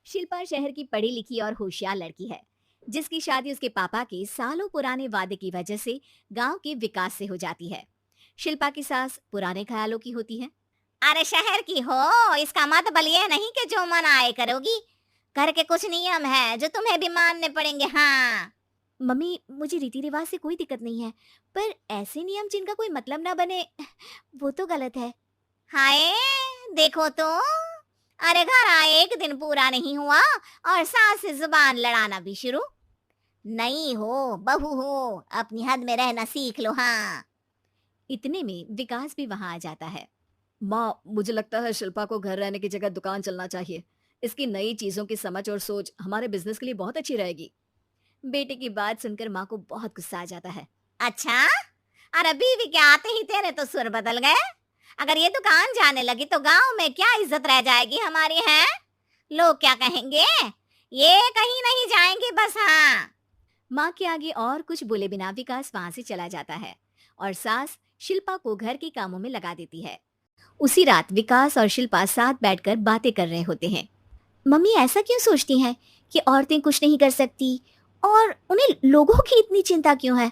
शिल्पा शहर की पढ़ी लिखी और होशियार लड़की है, जिसकी शादी उसके पापा के सालों पुराने वादे की वजह से गांव के विकास से हो जाती है। शिल्पा की सास पुराने ख्यालों की होती है। अरे शहर की हो, इसका मतलब ये नहीं कि जो मन आए करोगी। घर के कुछ नियम है जो तुम्हें भी मानने पड़ेंगे। हाँ। मम्मी, मुझे रीति रिवाज से कोई दिक्कत नहीं है, पर ऐसे नियम जिनका कोई मतलब ना बने, वो तो गलत है। हाय, देखो तो। अरे घर आए एक दिन पूरा नहीं हुआ और सास से जुबान लड़ाना भी शुरू। नहीं हो, बहू हो, अपनी हद में रहना सीख लो। हाँ। इतने में विकास भी वहां आ जाता है। माँ, मुझे लगता है शिल्पा को घर रहने की जगह दुकान चलना चाहिए। इसकी नई चीजों की समझ और सोच हमारे बिजनेस के लिए बहुत अच्छी रहेगी। बेटे की बात सुनकर माँ को बहुत गुस्सा आ जाता है। अच्छा। अरे बीवी के आते ही तेरे तो सुर बदल गए। अगर ये दुकान जाने लगी तो गांव में क्या इज्जत रह जाएगी हमारी है। लोग क्या कहेंगे। ये कहीं नहीं जाएंगे बस। हाँ। माँ के आगे और कुछ बोले बिना विकास वहां से चला जाता है और सास शिल्पा को घर के कामों में लगा देती है। उसी रात विकास और शिल्पा साथ बैठकर बातें कर रहे होते हैं। मम्मी ऐसा क्यों सोचती हैं कि औरतें कुछ नहीं कर सकती, और उन्हें लोगों की इतनी चिंता क्यों है?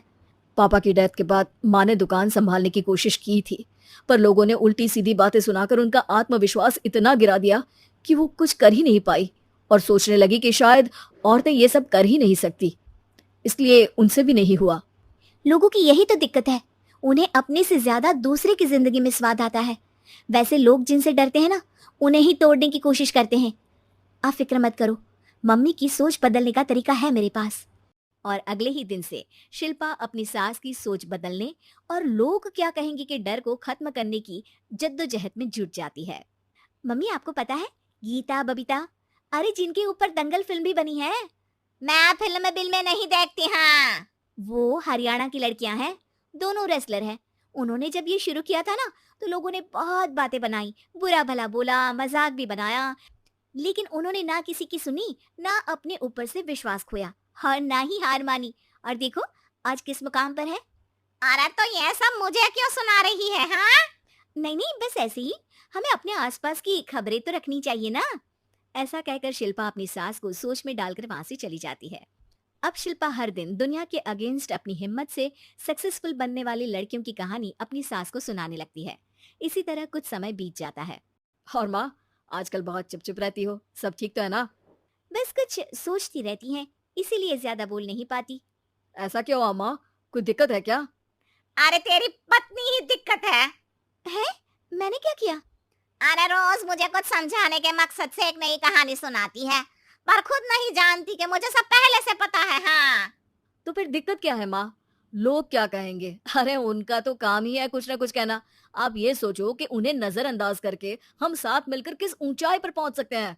पापा की डेथ के बाद माँ ने दुकान संभालने की कोशिश की थी, पर लोगों ने उल्टी सीधी बातें सुनाकर उनका आत्मविश्वास इतना गिरा दिया कि वो कुछ कर ही नहीं पाई और सोचने लगी कि शायद औरतें ये सब कर ही नहीं सकती। इसलिए उनसे भी नहीं हुआ। लोगों की यही तो दिक्कत है, उन्हें अपने से ज्यादा दूसरे की जिंदगी में स्वाद आता है। वैसे लोग जिनसे डरते हैं ना, उन्हें ही तोड़ने की कोशिश करते हैं। आप फिक्र मत करो, मम्मी की सोच बदलने का तरीका है मेरे पास। और अगले ही दिन से शिल्पा अपनी सास की सोच बदलने और लोग क्या कहेंगे के डर को खत्म करने की जद्दोजहद में जुट जाती है। मम्मी आपको पता है, गीता बबीता, अरे जिनके ऊपर दंगल फिल्म भी बनी है, मैं फिल्म बिल में नहीं देखती। हाँ। वो हरियाणा की लड़कियां हैं। दोनों रेसलर हैं। उन्होंने जब ये शुरू किया था ना, तो लोगों ने बहुत बातें बनाई, बुरा भला बोला, मजाक भी बनाया, लेकिन उन्होंने ना किसी की सुनी, ना अपने ऊपर से विश्वास खोया और ना ही हार मानी। और देखो आज किस मुकाम पर है। अरे तो ये सब मुझे क्यों सुना रही है। हाँ। नहीं नहीं, बस ऐसे ही, हमें अपने आसपास की खबरें तो रखनी चाहिए ना। ऐसा कहकर शिल्पा अपनी सास को सोच में डालकर वहां से चली जाती है। अब शिल्पा हर दिन दुनिया के अगेंस्ट अपनी हिम्मत से सक्सेसफुल बनने वाली लड़कियों की कहानी अपनी सास को सुनाने लगती है। इसी तरह कुछ समय बीत जाता है। और माँ, आजकल बहुत चुप-चुप रहती हो, सब ठीक तो है ना? बस कुछ सोचती रहती हैं, इसीलिए ज्यादा बोल नहीं पाती। ऐसा क्यों हुआ माँ? कोई दिक्कत है क्या? अरे तेरी पत्नी ही दिक्कत है। है? मैंने क्या किया? अरे रोज मुझे कुछ समझाने के मकसद से एक नई कहानी सुनाती है, पर खुद नहीं जानती कि मुझे सब पहले से पता है। हाँ। तो फिर दिक्कत क्या है माँ? लोग क्या कहेंगे? अरे उनका तो काम ही है कुछ ना कुछ कहना। आप ये सोचो कि उन्हें नजरअंदाज करके हम साथ मिलकर किस ऊंचाई पर पहुंच सकते हैं।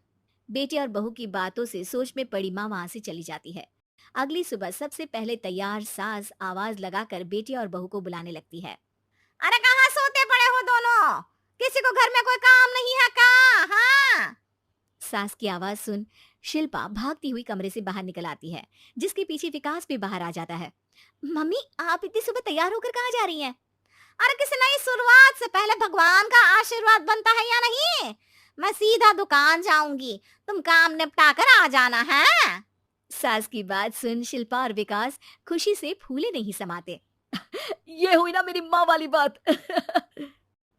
बेटे और बहू की बातों से सोच में पड़ी माँ वहां से चली जाती है। अगली सुबह सबसे पहले तैयार सास आवाज लगाकर बेटे और बहू को बुलाने लगती है। अरे कहाँ सोते पड़े हो दोनों। किसी को घर में कोई काम नहीं है का। हाँ। सास की आवाज सुन शिल्पा भागती हुई कमरे से बाहर निकल आती है, जिसके पीछे विकास भी बाहर आ जाता है। मम्मी, आप इतनी सुबह तैयार होकर कहाँ जा रही हैं? अरे किसी नई शुरुआत से पहले भगवान का आशीर्वाद बनता है या नहीं। मैं सीधा दुकान जाऊंगी, तुम काम निपटा कर आ जाना है। सास की बात सुन शिल्पा और विकास खुशी से फूले नहीं समाते। ये हुई ना मेरी माँ वाली बात।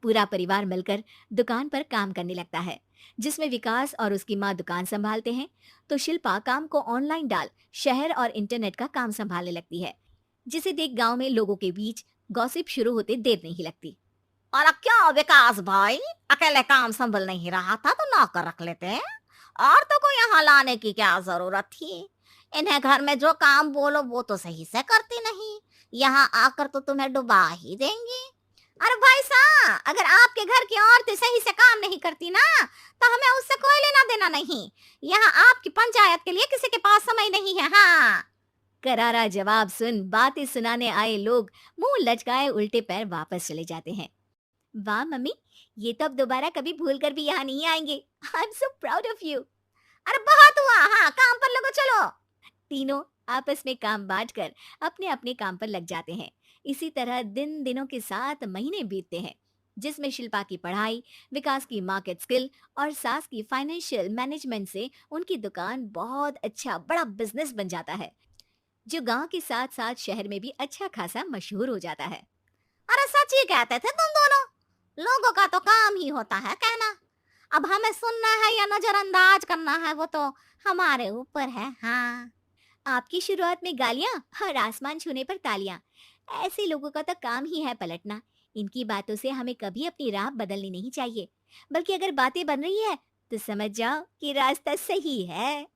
पूरा परिवार मिलकर दुकान पर काम करने लगता है, जिसमें विकास और उसकी माँ दुकान संभालते हैं, तो शिल्पा काम को ऑनलाइन डाल शहर और इंटरनेट का काम संभालने लगती है, जिसे देख गांव में लोगों के बीच गॉसिप शुरू होते देर नहीं लगती। और क्या विकास भाई, अकेले काम संभल नहीं रहा था तो नौकर रख लेते। और तो को यहाँ लाने की क्या जरूरत थी। इन्हें घर में जो काम बोलो वो तो सही से करती नहीं, यहाँ आकर तो तुम्हें डुबा ही देंगी। अरे भाई साहब, अगर आपके घर की औरतें सही से काम नहीं करती ना, तो हमें उससे कोई लेना देना नहीं। यहाँ आपकी पंचायत के लिए किसी के पास समय नहीं है। हाँ। करारा जवाब सुन बातें सुनाने आए लोग मुंह लचकाए उल्टे पैर वापस चले जाते हैं। वाह मम्मी, ये तो अब दोबारा कभी भूल कर भी यहाँ नहीं आएंगे। I am so proud of you. अरे बहुत हुआ। हाँ, काम पर लगो चलो। तीनों आपस में काम बांटकर अपने अपने काम पर लग जाते हैं। इसी तरह दिन दिनों के साथ महीने बीतते हैं। जिसमें शिल्पा की पढ़ाई, विकास की मार्केट स्किल और सास की फाइनेंशियल मैनेजमेंट से उनकी दुकान बहुत अच्छा बड़ा बिजनेस बन जाता है, जो गांव के साथ साथ शहर में भी अच्छा खासा मशहूर हो जाता है। अरे सच ही कहते थे तुम दोनों। लोगों का तो काम ही होता है कहना। अब हमें सुनना है या नजरअंदाज करना है वो तो हमारे ऊपर है। हाँ, आपकी शुरुआत में गालियां और आसमान छूने पर तालियां, ऐसे लोगों का तो काम ही है पलटना। इनकी बातों से हमें कभी अपनी राह बदलनी नहीं चाहिए, बल्कि अगर बातें बन रही है तो समझ जाओ कि रास्ता सही है।